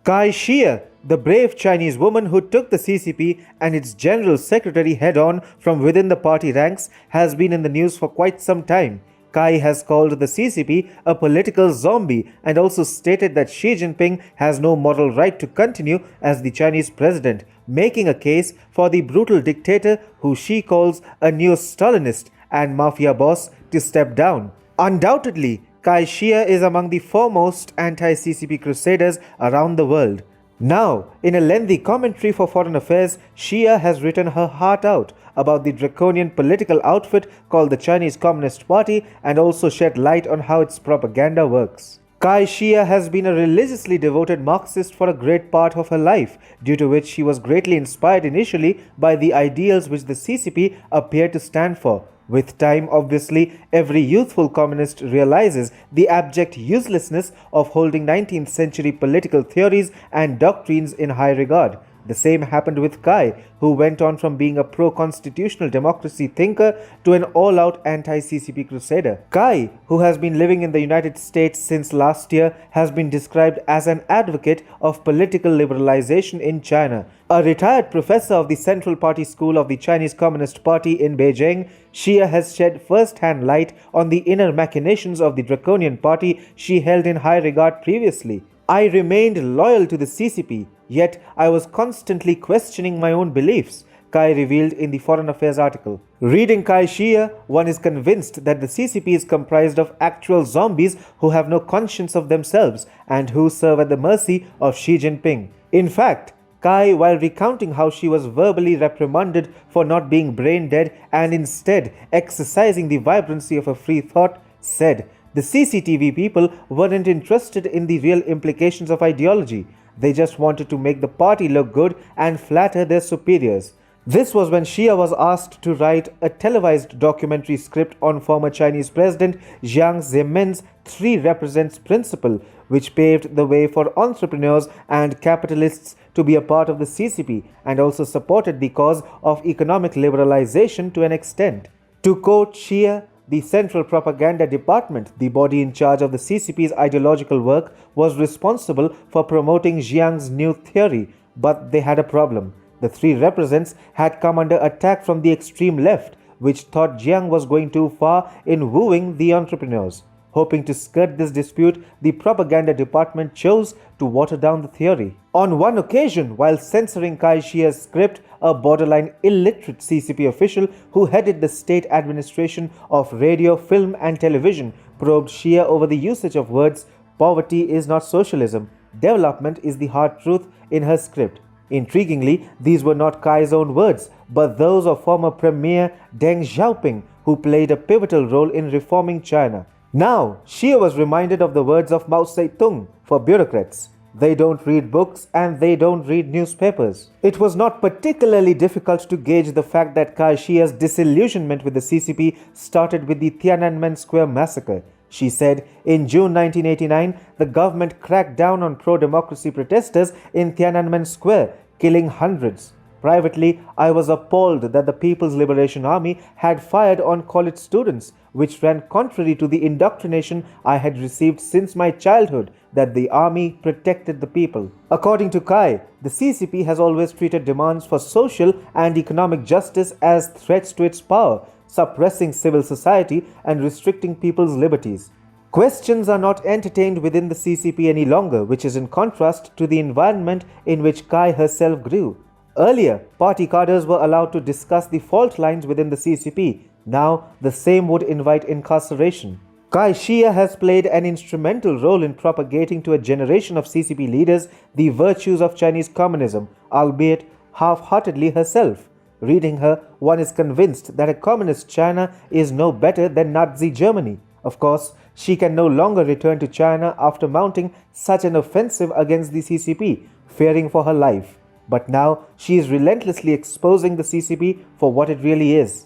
Cai Xie, the brave Chinese woman who took the CCP and its general secretary head-on from within the party ranks, has been in the news for quite some time. Cai has called the CCP a political zombie and also stated that Xi Jinping has no moral right to continue as the Chinese president, making a case for the brutal dictator who she calls a neo-Stalinist and mafia boss to step down. Undoubtedly, Cai Xie is among the foremost anti-CCP crusaders around the world. Now, in a lengthy commentary for Foreign Affairs, Xie has written her heart out about the draconian political outfit called the Chinese Communist Party and also shed light on how its propaganda works. Cai Xie has been a religiously devoted Marxist for a great part of her life, due to which she was greatly inspired initially by the ideals which the CCP appeared to stand for. With time, obviously, every youthful communist realizes the abject uselessness of holding 19th century political theories and doctrines in high regard. The same happened with Cai, who went on from being a pro-constitutional democracy thinker to an all-out anti-CCP crusader. Cai, who has been living in the United States since last year, has been described as an advocate of political liberalization in China. A retired professor of the Central Party School of the Chinese Communist Party in Beijing, Xie has shed first-hand light on the inner machinations of the draconian party she held in high regard previously. I remained loyal to the CCP, yet I was constantly questioning my own beliefs, Cai revealed in the Foreign Affairs article. Reading Cai Xie, one is convinced that the CCP is comprised of actual zombies who have no conscience of themselves and who serve at the mercy of Xi Jinping. In fact, Cai, while recounting how she was verbally reprimanded for not being brain dead and instead exercising the vibrancy of a free thought, said, "The CCTV people weren't interested in the real implications of ideology. They just wanted to make the party look good and flatter their superiors." This was when Xie was asked to write a televised documentary script on former Chinese President Jiang Zemin's 3 Represents principle, which paved the way for entrepreneurs and capitalists to be a part of the CCP and also supported the cause of economic liberalization to an extent. To quote Xie, "The Central Propaganda Department, the body in charge of the CCP's ideological work, was responsible for promoting Jiang's new theory, but they had a problem. The 3 Represents had come under attack from the extreme left, which thought Jiang was going too far in wooing the entrepreneurs. Hoping to skirt this dispute, the propaganda department chose to water down the theory." On one occasion, while censoring Cai Xie's script, a borderline illiterate CCP official who headed the state administration of radio, film and television probed Xie over the usage of words "poverty is not socialism, development is the hard truth" in her script. Intriguingly, these were not Cai's own words, but those of former Premier Deng Xiaoping, who played a pivotal role in reforming China. Now, Xie was reminded of the words of Mao Zedong for bureaucrats: "They don't read books and they don't read newspapers." It was not particularly difficult to gauge the fact that Cai Xie's disillusionment with the CCP started with the Tiananmen Square massacre. She said, in June 1989, the government cracked down on pro-democracy protesters in Tiananmen Square, killing hundreds. "Privately, I was appalled that the People's Liberation Army had fired on college students, which ran contrary to the indoctrination I had received since my childhood that the army protected the people." According to Cai, the CCP has always treated demands for social and economic justice as threats to its power, suppressing civil society and restricting people's liberties. Questions are not entertained within the CCP any longer, which is in contrast to the environment in which Cai herself grew. Earlier, party cadres were allowed to discuss the fault lines within the CCP. Now, the same would invite incarceration. Cai Xie has played an instrumental role in propagating to a generation of CCP leaders the virtues of Chinese communism, albeit half-heartedly herself. Reading her, one is convinced that a communist China is no better than Nazi Germany. Of course, she can no longer return to China after mounting such an offensive against the CCP, fearing for her life. But now she is relentlessly exposing the CCP for what it really is.